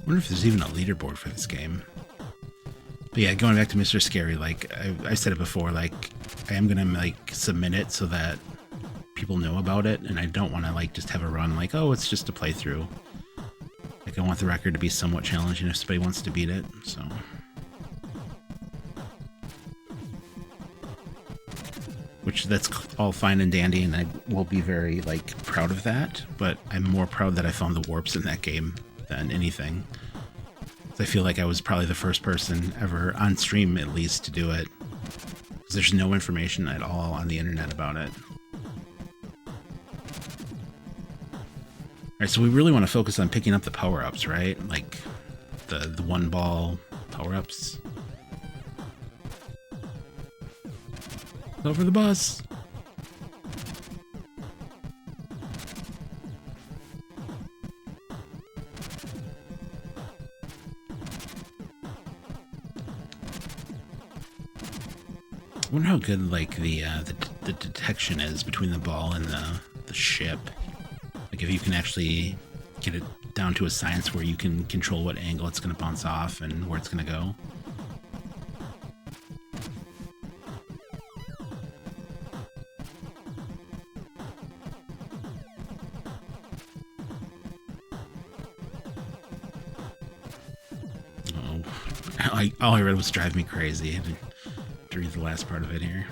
wonder if there's even a leaderboard for this game. But yeah, going back to Mr. Scary, like I said it before, like I am gonna like submit it so that people know about it, and I don't want to like just have a run like, oh, it's just a playthrough. Like I want the record to be somewhat challenging if somebody wants to beat it. So. Which that's all fine and dandy, and I will be very like proud of that. But I'm more proud that I found the warps in that game than anything. I feel like I was probably the first person ever on stream, at least, to do it. Because there's no information at all on the internet about it. Alright, so we really want to focus on picking up the power-ups, right? Like the one ball power-ups. Over the bus. I wonder how good like the detection is between the ball and the ship. Like if you can actually get it down to a science where you can control what angle it's going to bounce off and where it's going to go. Oh, all I read was drive me crazy. I had to read the last part of it here.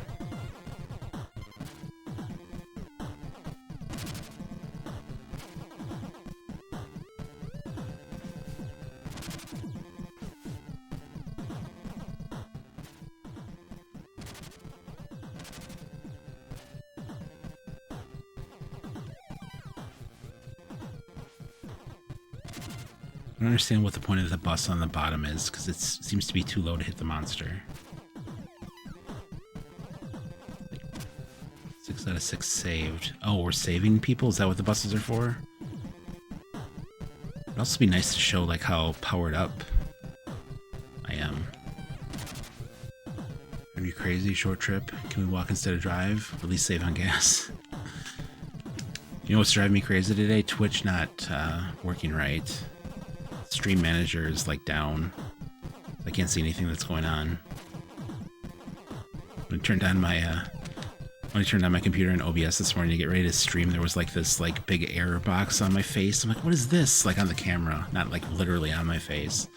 I don't understand what the point of the bus on the bottom is, because it seems to be too low to hit the monster. 6 out of 6 saved. Oh, we're saving people? Is that what the buses are for? It'd also be nice to show like how powered up I am. Are you crazy? Short trip? Can we walk instead of drive? At least save on gas. You know what's driving me crazy today? Twitch not working right. Stream manager is like down. I can't see anything that's going on. When I turned on my computer in OBS this morning to get ready to stream, there was like this like big error box on my face. I'm like, what is this? Like on the camera, not like literally on my face.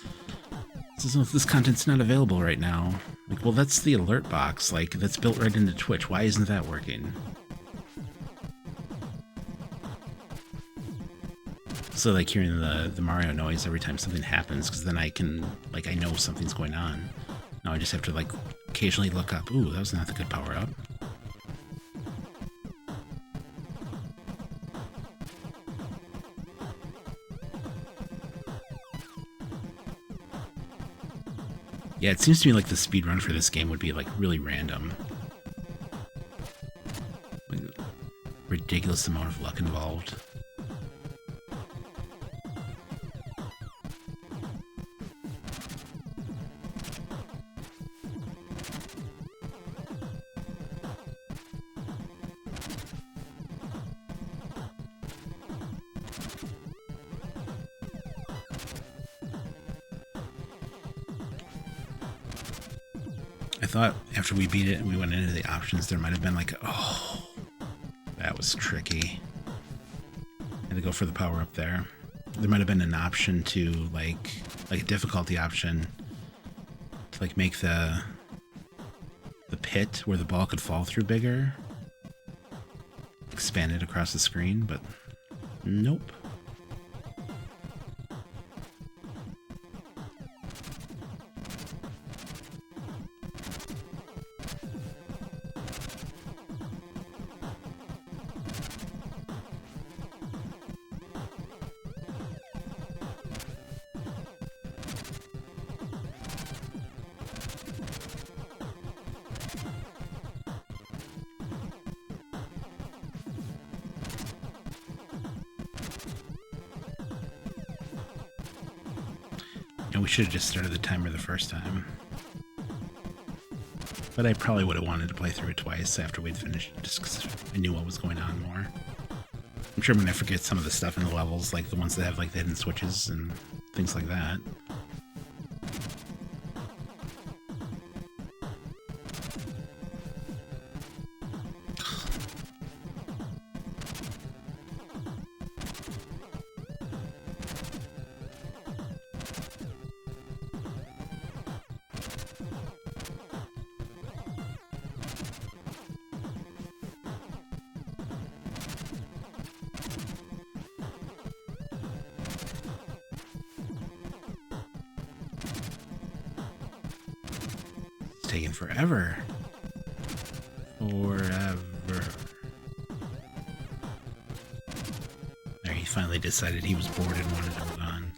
It says, this content's not available right now. Like, well, that's the alert box. Like, that's built right into Twitch. Why isn't that working? So like hearing the Mario noise every time something happens, because then I can, like, I know something's going on. Now I just have to like occasionally look up. Ooh, that was not the good power up. Yeah, it seems to me like the speed run for this game would be like really random. Like, ridiculous amount of luck involved. I thought after we beat it and we went into the options, there might have been like, oh, that was tricky. I had to go for the power up there. There might have been an option to like a difficulty option to like make the pit where the ball could fall through bigger, expand it across the screen, but nope. And we should have just started the timer the first time. But I probably would have wanted to play through it twice after we'd finished, just because I knew what was going on more. I'm sure I'm going to forget some of the stuff in the levels, like the ones that have like the hidden switches and things like that. Taking forever. Forever. There, he finally decided he was bored and wanted to move on.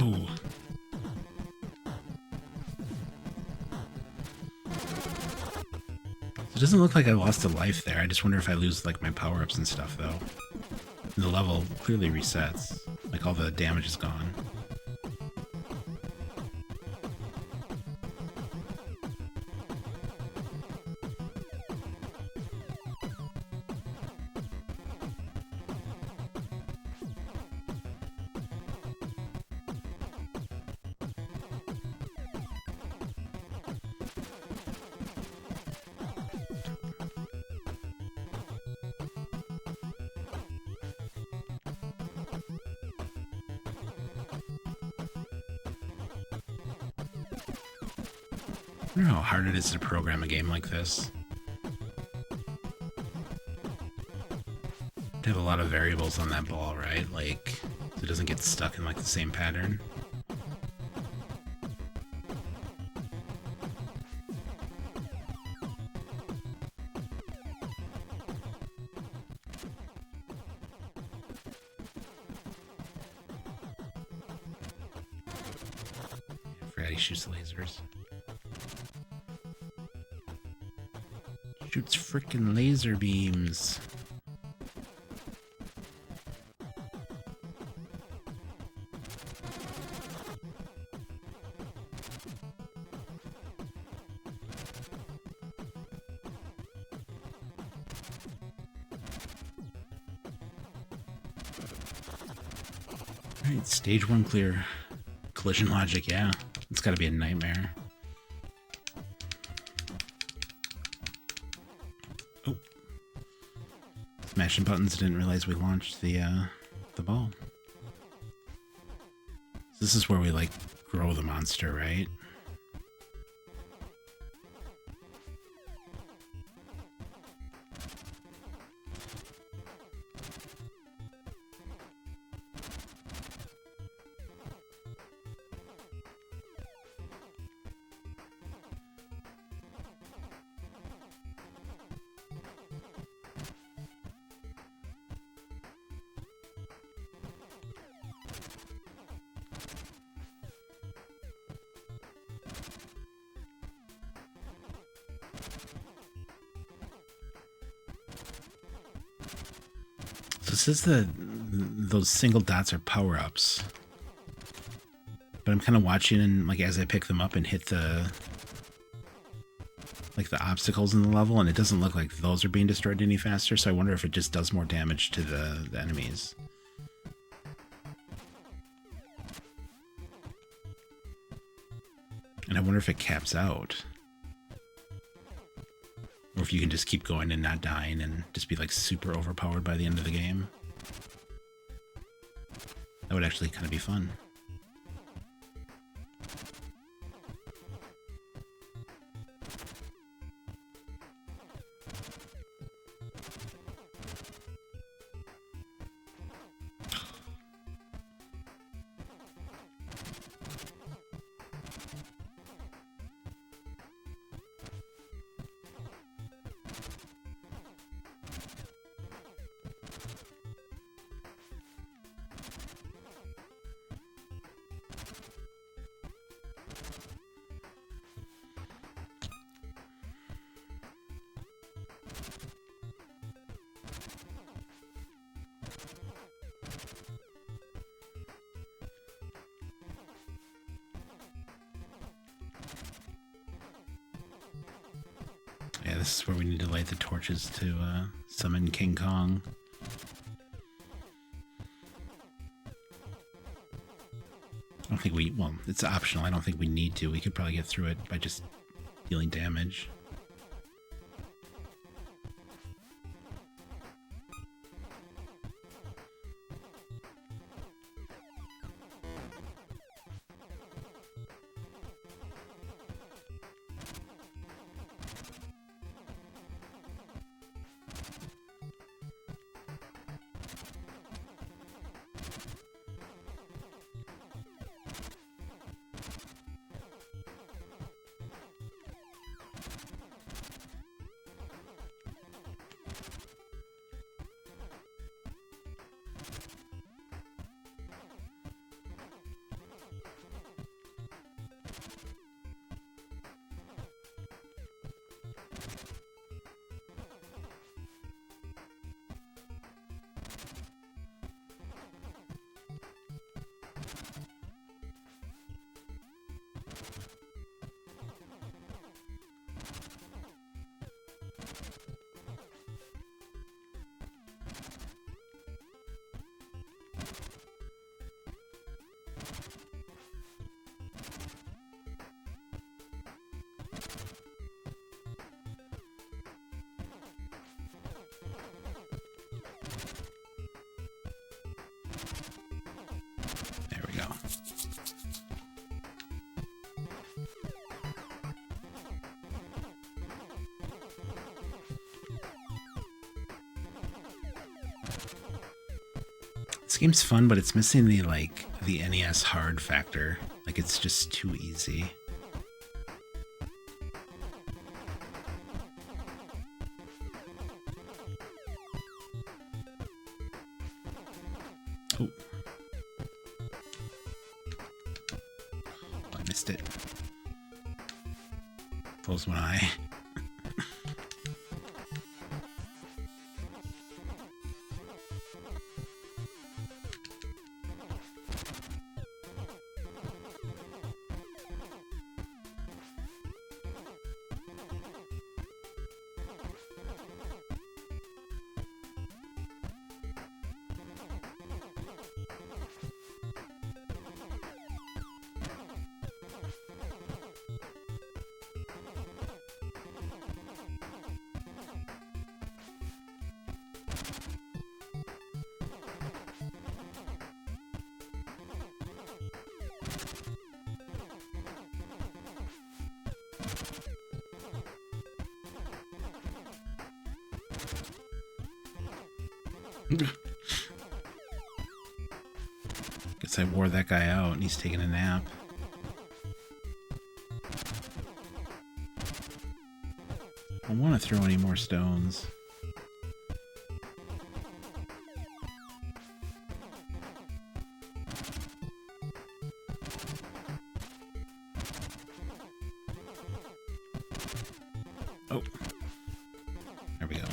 Oh. It doesn't look like I lost a life there. I just wonder if I lose like my power-ups and stuff though. The level clearly resets. Like all the damage is gone. I wonder how hard it is to program a game like this. To have a lot of variables on that ball, right? Like, so it doesn't get stuck in like the same pattern. I forgot he shoots lasers. Shoots frickin' laser beams. Alright, stage 1 clear. Collision logic, yeah. It's gotta be a nightmare. Smashing buttons, didn't realize we launched the ball. So this is where we like grow the monster, right? So it says those single dots are power-ups. But I'm kind of watching and like as I pick them up and hit the obstacles in the level, and it doesn't look like those are being destroyed any faster, so I wonder if it just does more damage to the enemies. And I wonder if it caps out. Or if you can just keep going and not dying and just be like super overpowered by the end of the game. That would actually kind of be fun. this is where we need to light the torches to summon King Kong. I don't think we... Well, it's optional. I don't think we need to. We could probably get through it by just dealing damage. There we go. This game's fun, but it's missing the NES hard factor. Like, it's just too easy. Oh. I missed it. Close one eye. Guess I wore that guy out and he's taking a nap. I don't want to throw any more stones. Oh. There we go.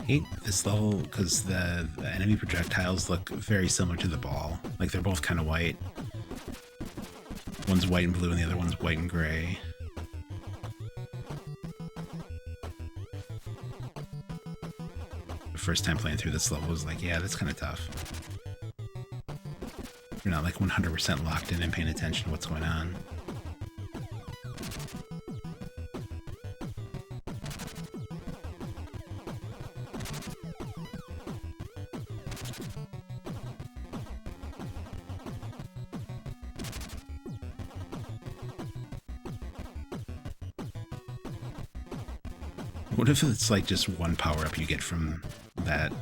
Hate this level because the enemy projectiles look very similar to the ball. Like, they're both kind of white. One's white and blue and the other one's white and gray. The first time playing through this level was like, yeah, that's kind of tough. You're not like 100% locked in and paying attention to what's going on. What if it's like just one power-up you get from that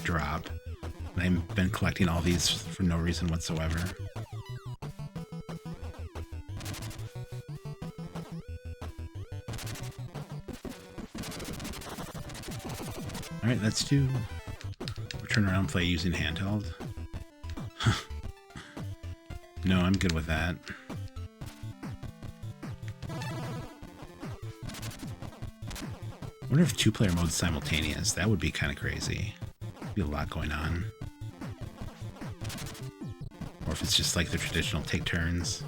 drop? And I've been collecting all these for no reason whatsoever. Alright, let's do... Turn around and play using handheld. No, I'm good with that. I wonder if 2-player mode's simultaneous. That would be kind of crazy. Be a lot going on. Or if it's just like the traditional take turns.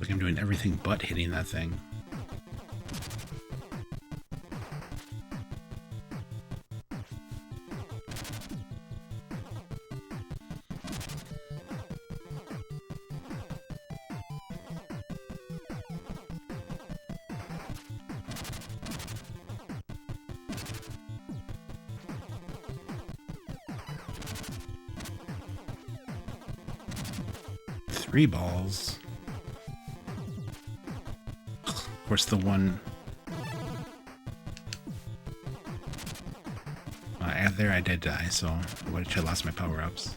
Like I'm doing everything but hitting that thing. Three balls. Of course, the one there I did die, so I would have lost my power-ups.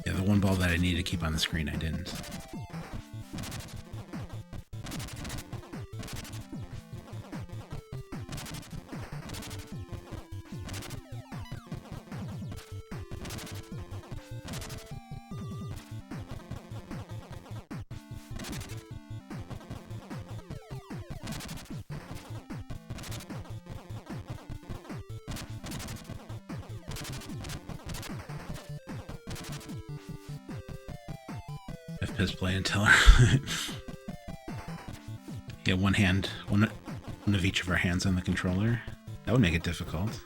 Yeah, the one ball that I needed to keep on the screen, I didn't. FPS play until yeah, one of each of our hands on the controller. That would make it difficult.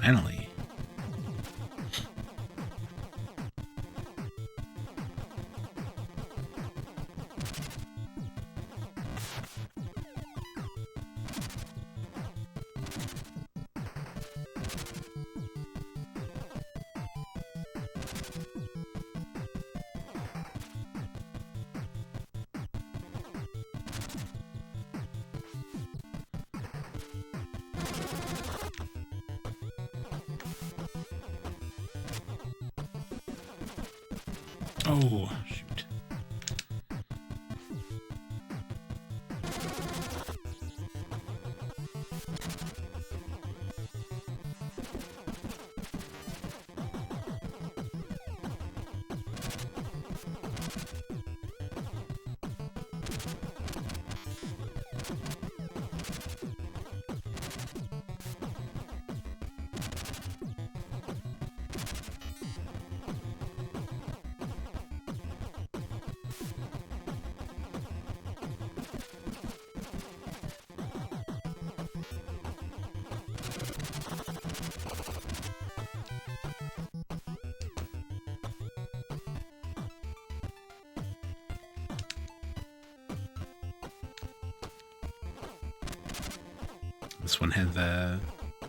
Finally. Oh, shoot. This one had the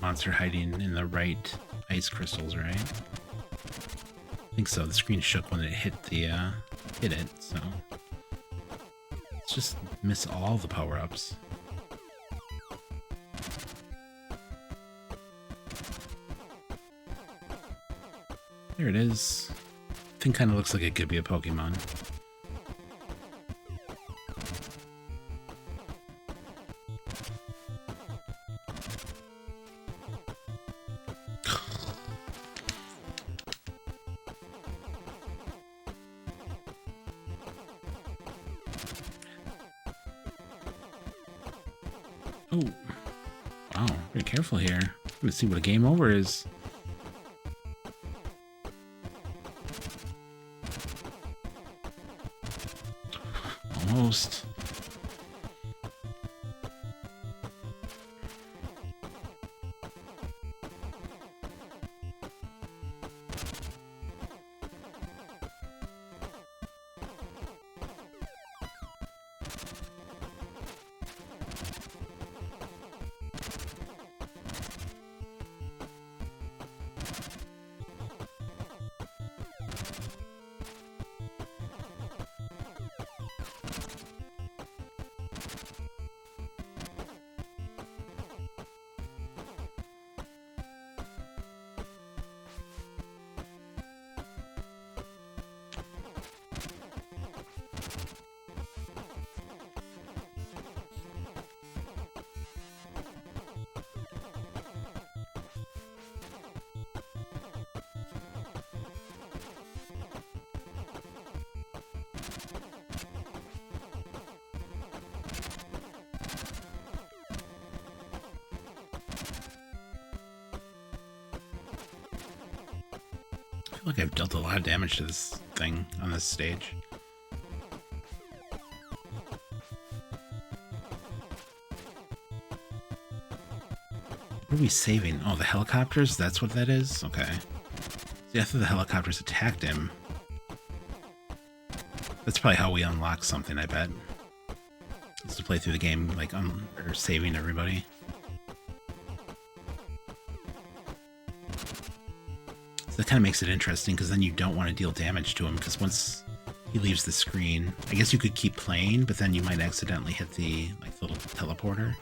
monster hiding in the right ice crystals, right? I think so. The screen shook when it hit it, so let's just miss all the power-ups. There it is. Thing kind of looks like it could be a Pokemon. Oh, wow, very careful here. I'm gonna see what a game over is. Almost. I feel like I've dealt a lot of damage to this thing on this stage. What are we saving? Oh, the helicopters? That's what that is? Okay. See, I thought the helicopters attacked him. That's probably how we unlock something, I bet. Is to play through the game, like, or saving everybody. So that kind of makes it interesting, because then you don't want to deal damage to him, because once he leaves the screen, I guess you could keep playing, but then you might accidentally hit the, like, little teleporter.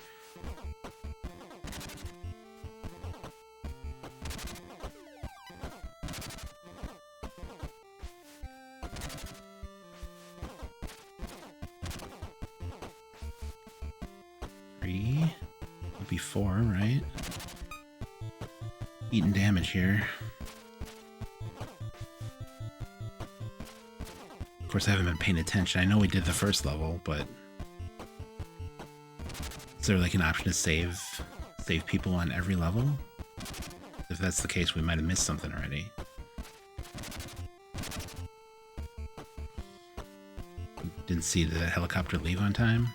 Would be 4, right? Eating damage here. Of course, I haven't been paying attention. I know we did the first level, but is there like an option to save people on every level? If that's the case, we might have missed something already. Didn't see the helicopter leave on time.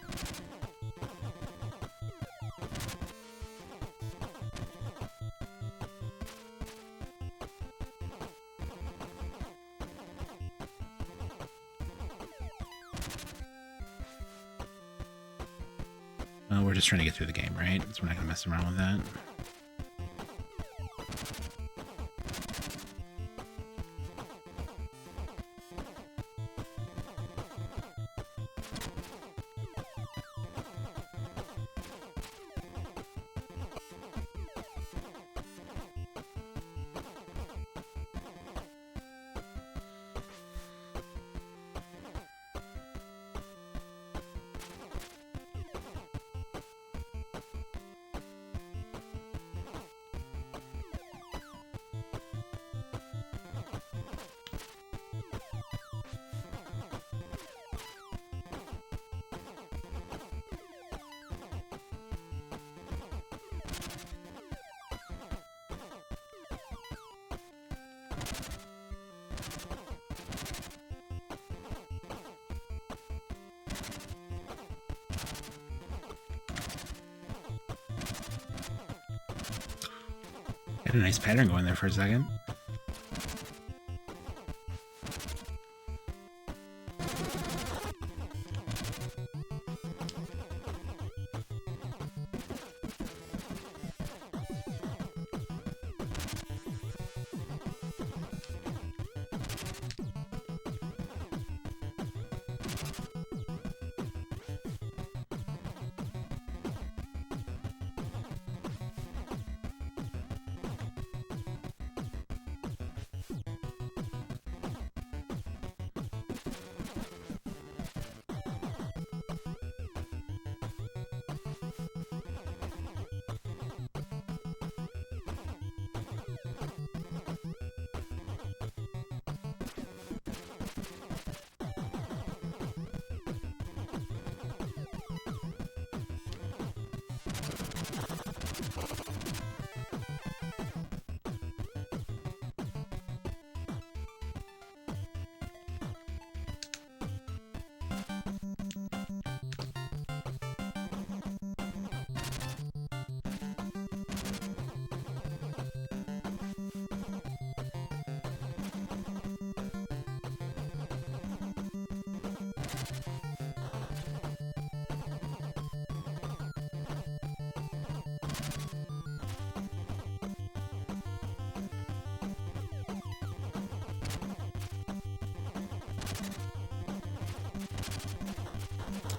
We're just trying to get through the game, right? So we're not going to mess around with that. Had a nice pattern going there for a second.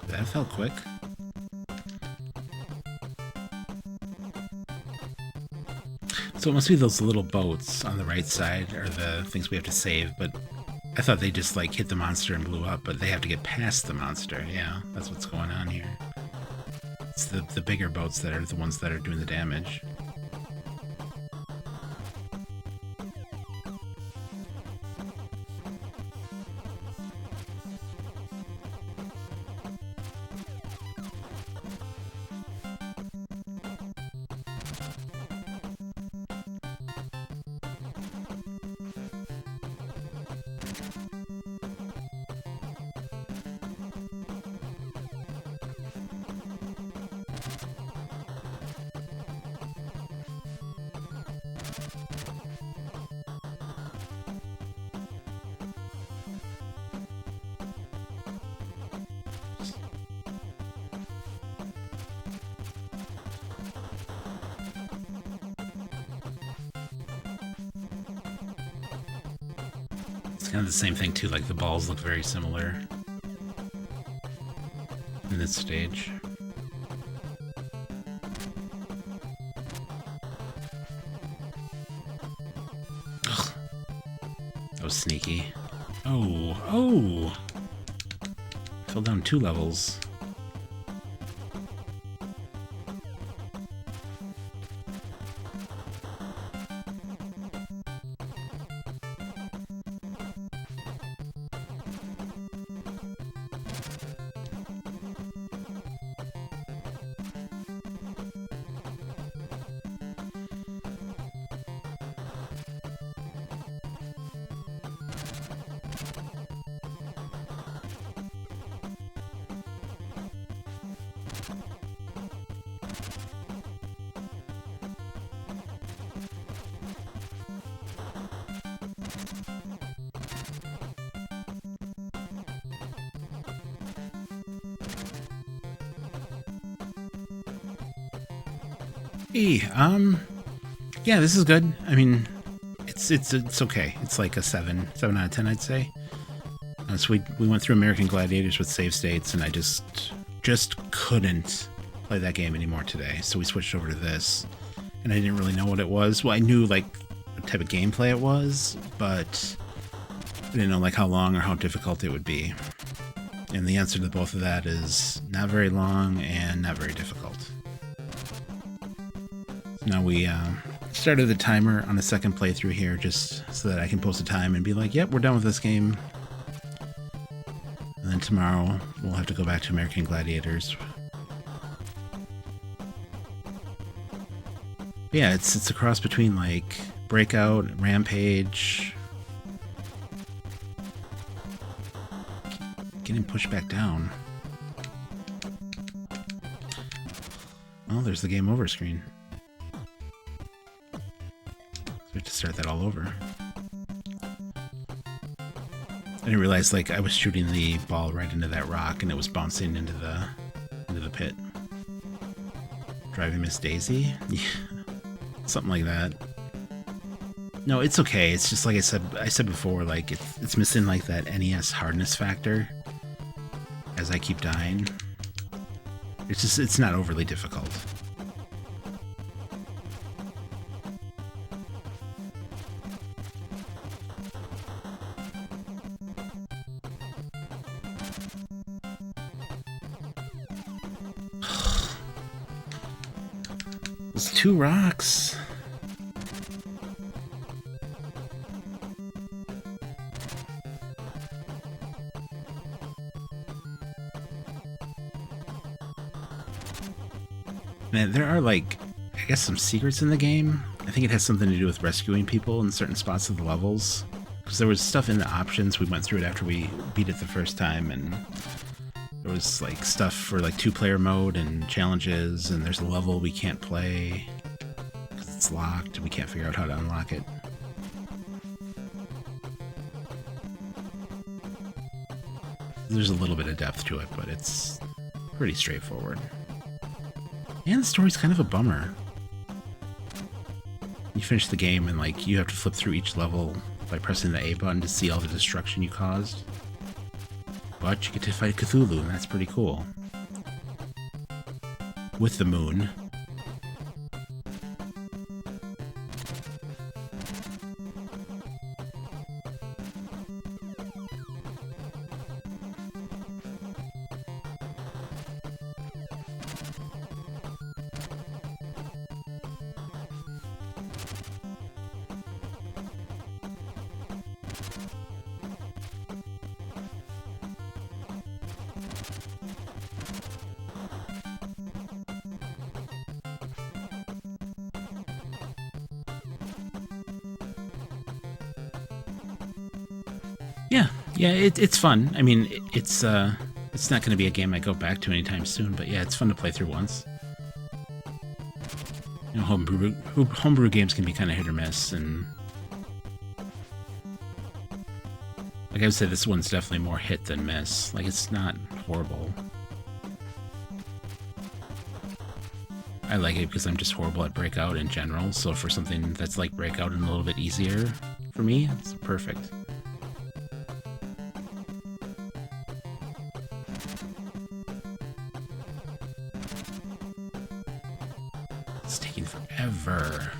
That felt quick. So it must be those little boats on the right side are the things we have to save, but I thought they just like hit the monster and blew up, but they have to get past the monster. Yeah, that's what's going on here. It's the bigger boats that are the ones that are doing the damage. It's kind of the same thing too, like the balls look very similar in this stage. Ugh. That was sneaky. Oh! Fell down 2 levels. Hey, yeah, this is good. I mean, it's okay. It's like a 7 out of 10, I'd say. So we went through American Gladiators with save states, and I just couldn't play that game anymore today. So we switched over to this, and I didn't really know what it was. Well, I knew like what type of gameplay it was, but I didn't know like how long or how difficult it would be. And the answer to both of that is not very long and not very difficult. Now we started the timer on the second playthrough here just so that I can post a time and be like, yep, we're done with this game. And then tomorrow we'll have to go back to American Gladiators. Yeah, it's a cross between like Breakout, Rampage. Getting pushed back down. Oh, there's the game over screen. We have to start that all over. I didn't realize like I was shooting the ball right into that rock and it was bouncing into the pit. Driving Miss Daisy? Yeah. Something like that. No, it's okay. It's just like I said before, like it's missing like that NES hardness factor as I keep dying. It's not overly difficult. Those 2 rocks. Man, there are like, I guess some secrets in the game. I think it has something to do with rescuing people in certain spots of the levels. Because there was stuff in the options, we went through it after we beat it the first time, and there was like stuff for like 2-player mode and challenges, and there's a level we can't play because it's locked and we can't figure out how to unlock it. There's a little bit of depth to it, but it's pretty straightforward. And the story's kind of a bummer. You finish the game and like you have to flip through each level by pressing the A button to see all the destruction you caused. But you get to fight Cthulhu, and that's pretty cool. With the moon. Yeah, it's fun. I mean, it's not going to be a game I go back to anytime soon, but yeah, it's fun to play through once. You know, homebrew games can be kind of hit or miss, and like I would say, this one's definitely more hit than miss. Like, it's not horrible. I like it because I'm just horrible at Breakout in general, so for something that's like Breakout and a little bit easier for me, it's perfect. It's taking forever.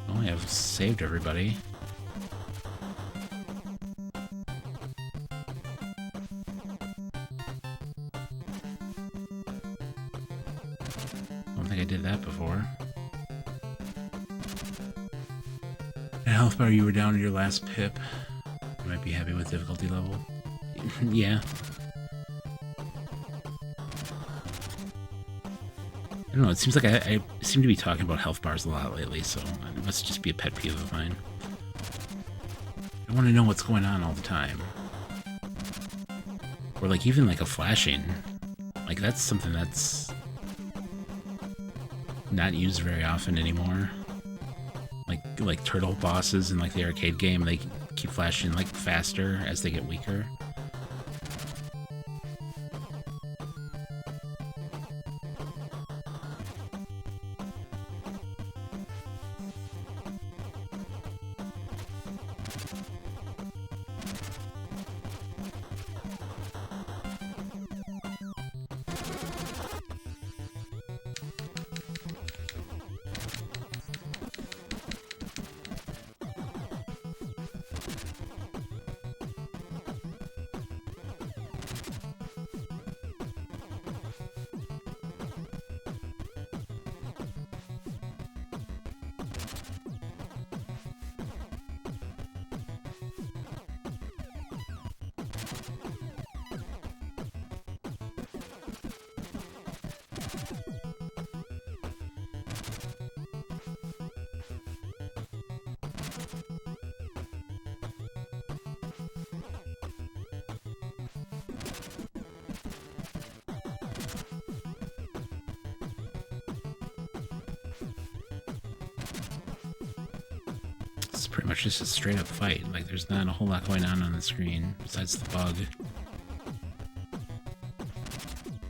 Oh, I have saved everybody. I don't think I did that before. Health bar, you were down to your last pip. You might be happy with difficulty level. Yeah. I don't know, it seems like I seem to be talking about health bars a lot lately, so it must just be a pet peeve of mine. I want to know what's going on all the time. Or like even like a flashing. Like that's something that's not used very often anymore. Like turtle bosses in like the arcade game, they keep flashing like faster as they get weaker. It's pretty much just a straight up fight. Like there's not a whole lot going on the screen besides the bug.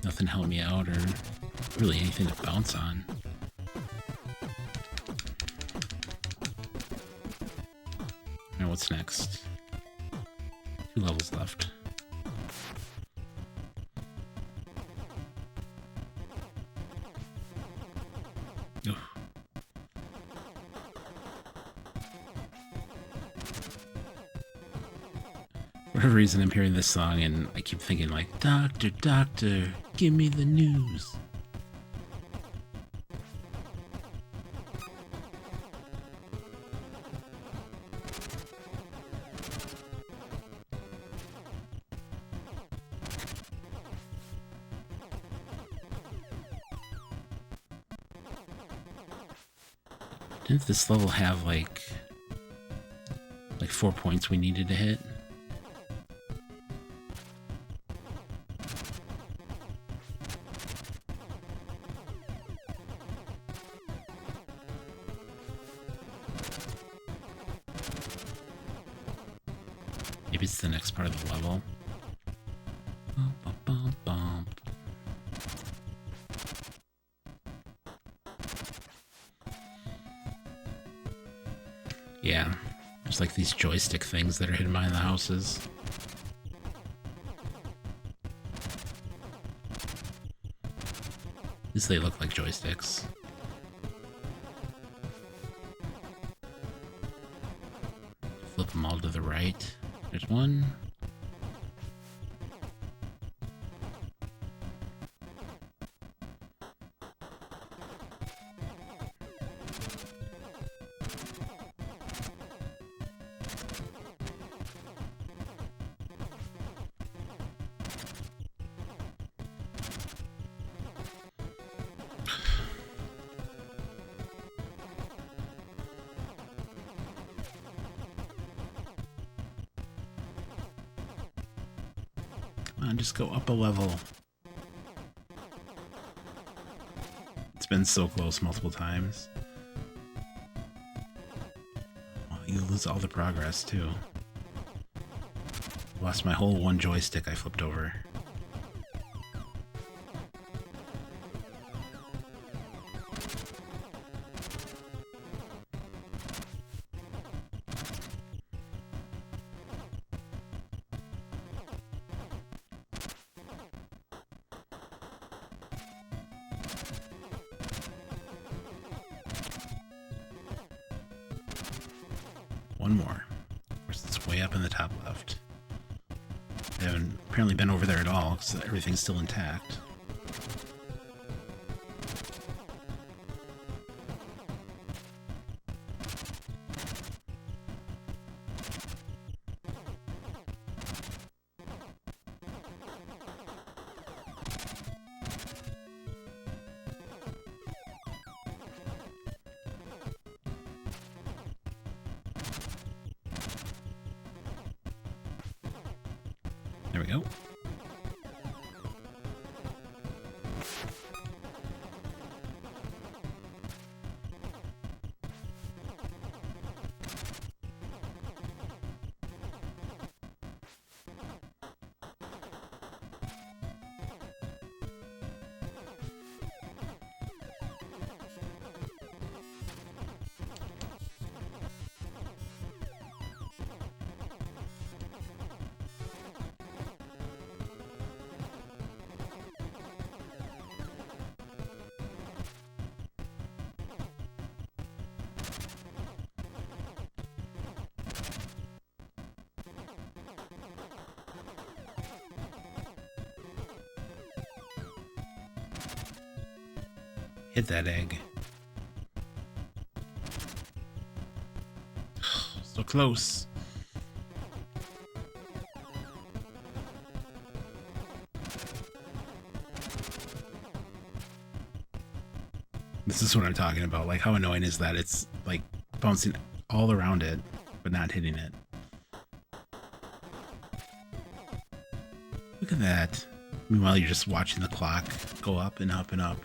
Nothing helped me out or really anything to bounce on. Now what's next? 2 levels left. Oof. For whatever reason, I'm hearing this song and I keep thinking like, Doctor, Doctor, give me the news. Didn't this level have like 4 points we needed to hit? Maybe it's the next part of the level. Yeah, there's like these joystick things that are hidden behind the houses. At least they look like joysticks. Flip them all to the right. There's one. Come on, just go up a level. It's been so close multiple times. Well, you lose all the progress, too. Lost my whole one joystick I flipped over. One more. Of course, it's way up in the top left. I haven't apparently been over there at all, because everything's still intact. There we go. Hit that egg. So close. This is what I'm talking about. Like, how annoying is that? It's like bouncing all around it, but not hitting it. Look at that. Meanwhile, you're just watching the clock go up and up and up.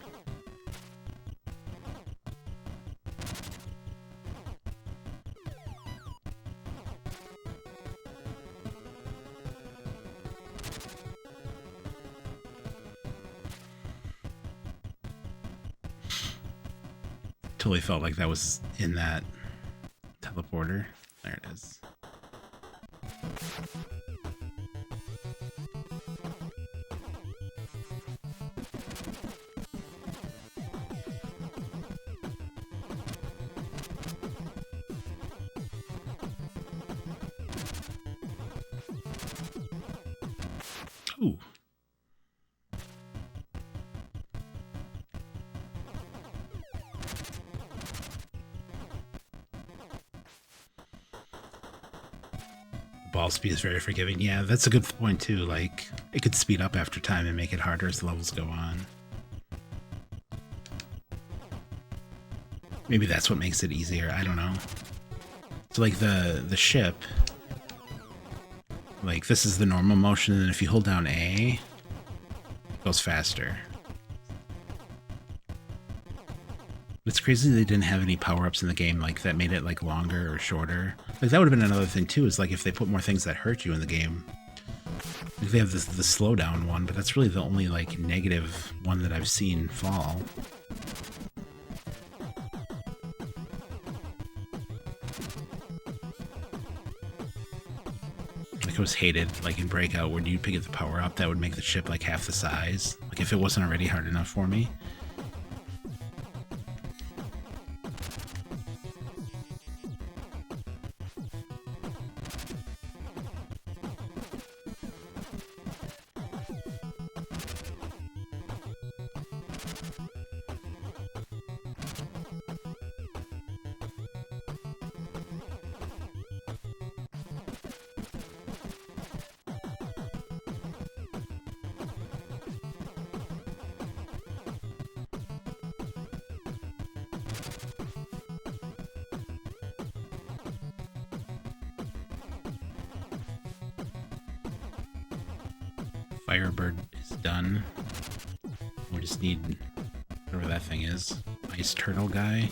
Totally felt like that was in that teleporter. There it is. Ooh. Ball speed is very forgiving. Yeah, that's a good point too. Like, it could speed up after time and make it harder as the levels go on. Maybe that's what makes it easier. I don't know. So like the ship, like this is the normal motion, and then if you hold down A, it goes faster. It's crazy they didn't have any power-ups in the game like that made it like longer or shorter. Like that would have been another thing too, is like if they put more things that hurt you in the game. Like they have this the slowdown one, but that's really the only like negative one that I've seen fall. Like it was hated like in Breakout when you pick up the power-up that would make the ship like half the size. Like if it wasn't already hard enough for me. Firebird is done. We just need whatever that thing is. Ice turtle guy.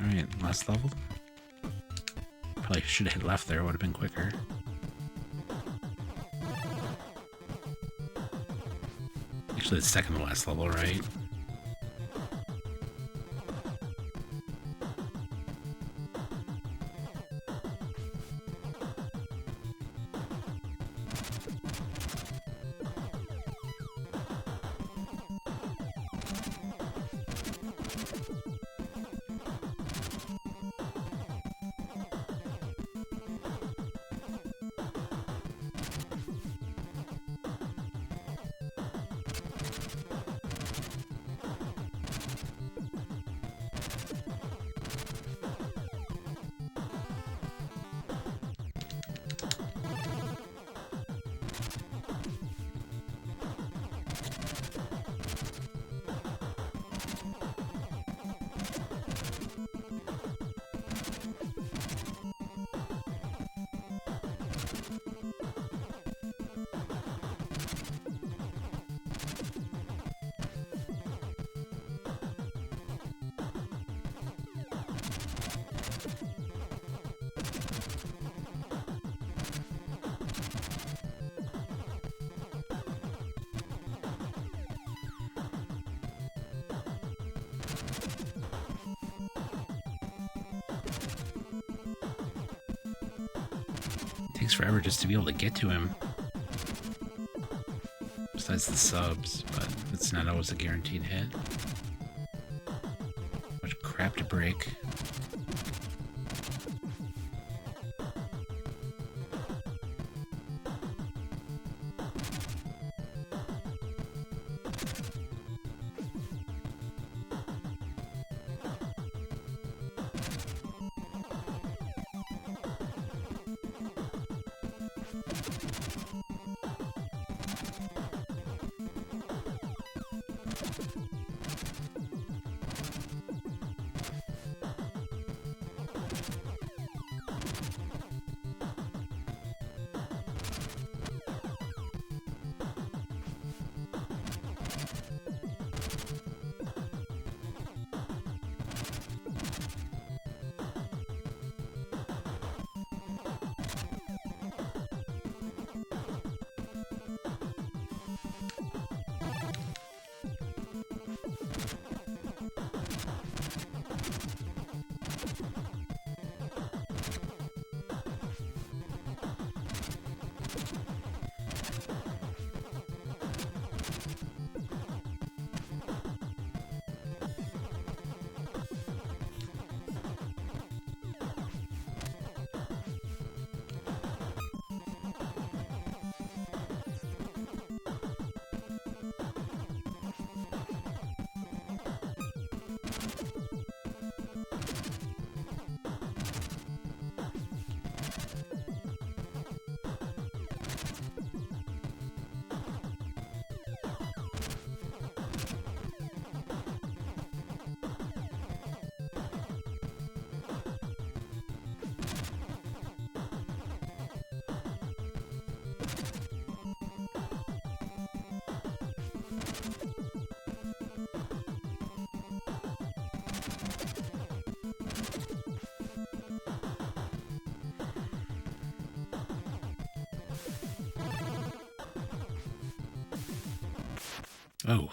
Alright, last level. Probably should have hit left there, would have been quicker. Actually, the second to last level, right? Takes forever just to be able to get to him. Besides the subs, but it's not always a guaranteed hit. Much crap to break. Oh.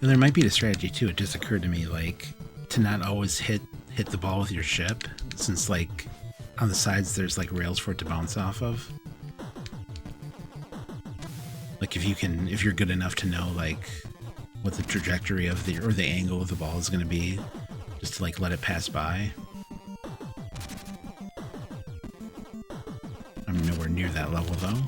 And there might be a strategy too. It just occurred to me, like, to not always hit the ball with your ship, since like on the sides there's like rails for it to bounce off of. Like if you're good enough to know like what the trajectory of the angle of the ball is going to be, just to like let it pass by. I'm nowhere near that level though.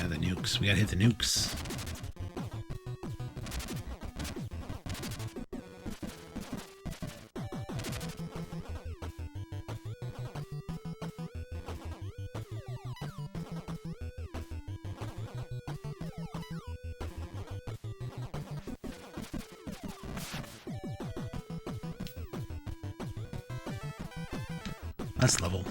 Yeah, the nukes. We gotta hit the nukes. Last level.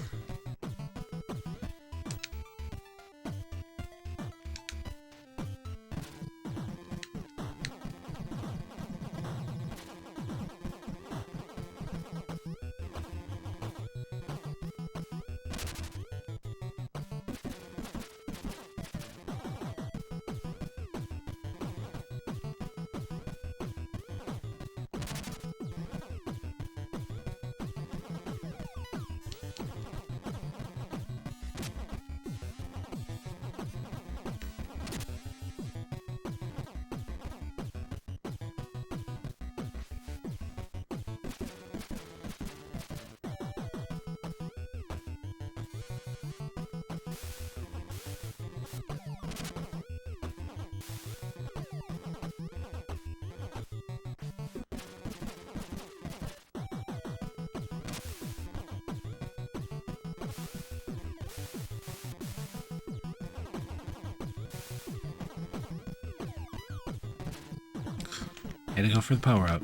Had to go for the power up.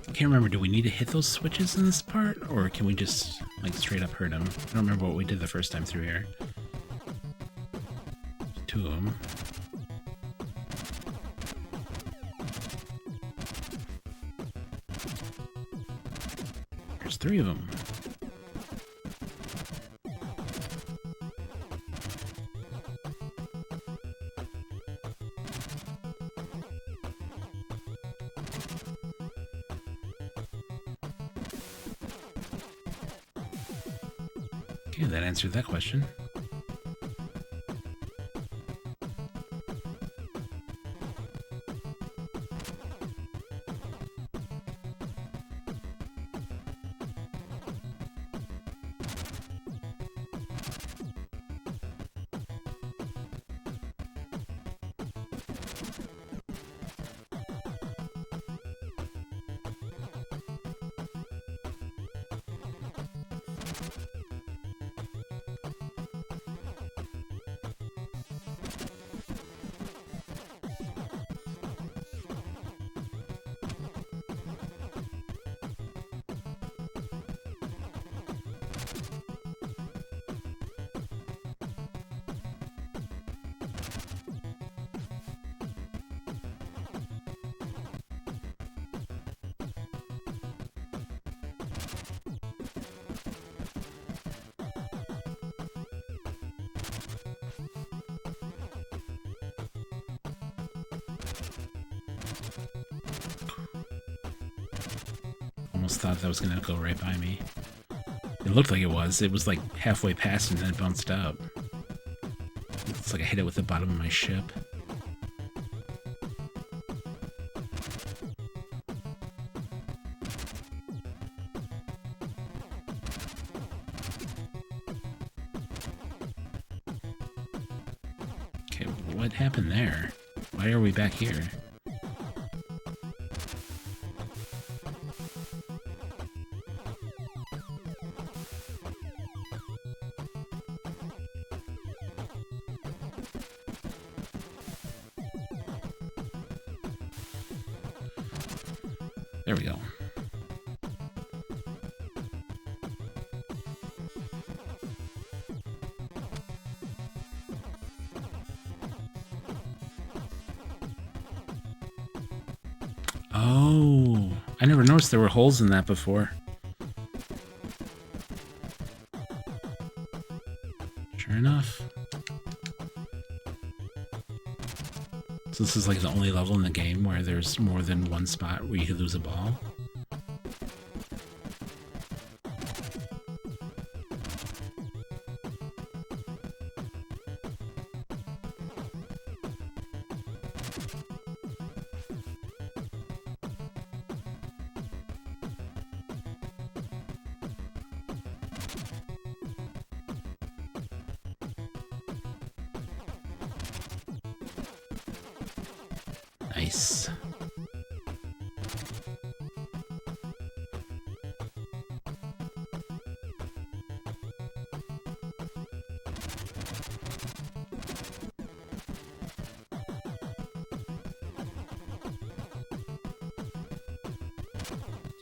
I can't remember, do we need to hit those switches in this part, or can we just like straight up hurt them? I don't remember what we did the first time through here. There's two of them. There's three of them. Okay, that answered that question. almost thought that was going to go right by me. It looked like it was. It was like halfway past and then it bounced up. It's like I hit it with the bottom of my ship. Okay, what happened there? Why are we back here? There we go. Oh, I never noticed there were holes in that before. Sure enough. So this is like the only level in the game where there's more than one spot where you could lose a ball. Nice.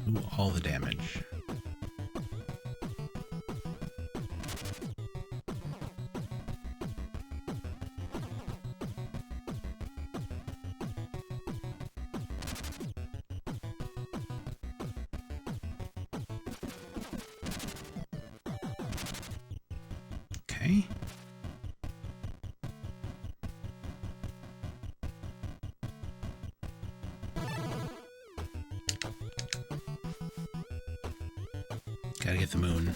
Do all the damage. Okay. Gotta get the moon.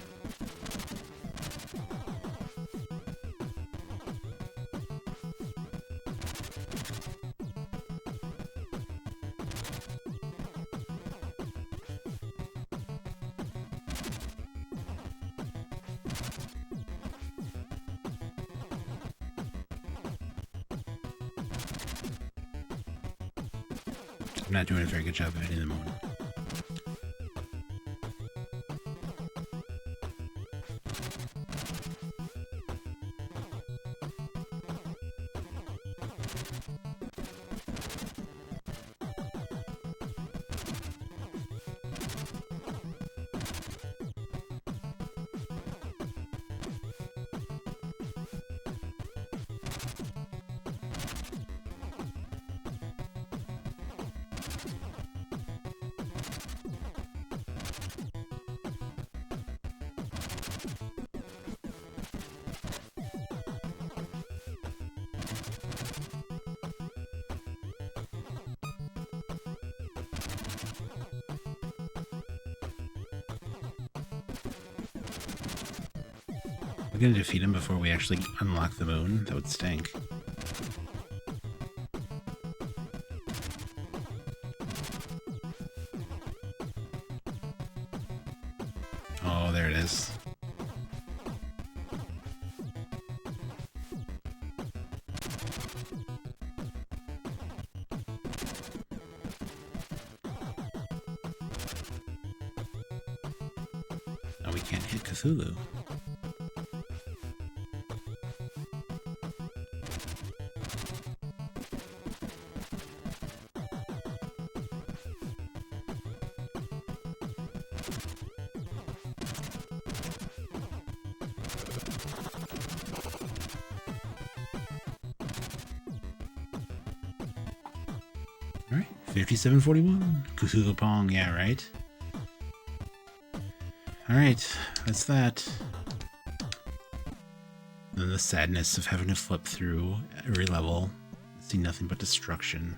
I'm not doing a very good job of hitting the moon. We're gonna defeat him before we actually unlock the moon. That would stink. Oh, there it is. Now we can't hit Cthulhu. All right, 5741. Cthulhu Pong, yeah, right? All right, that's that. Then the sadness of having to flip through every level, see nothing but destruction.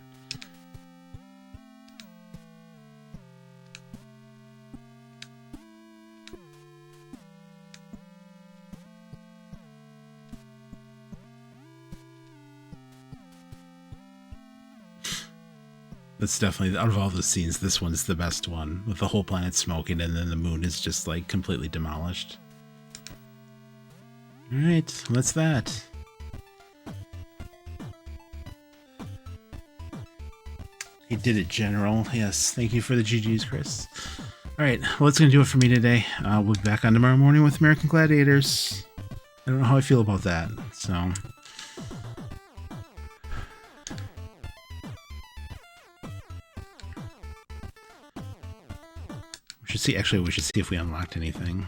That's definitely, out of all the scenes, this one's the best one, with the whole planet smoking and then the moon is just like completely demolished. Alright, that's that. He did it, General. Yes, thank you for the GGs, Chris. Alright, well, that's going to do it for me today. We'll be back on tomorrow morning with American Gladiators. I don't know how I feel about that, so... we should see, actually, we should see if we unlocked anything.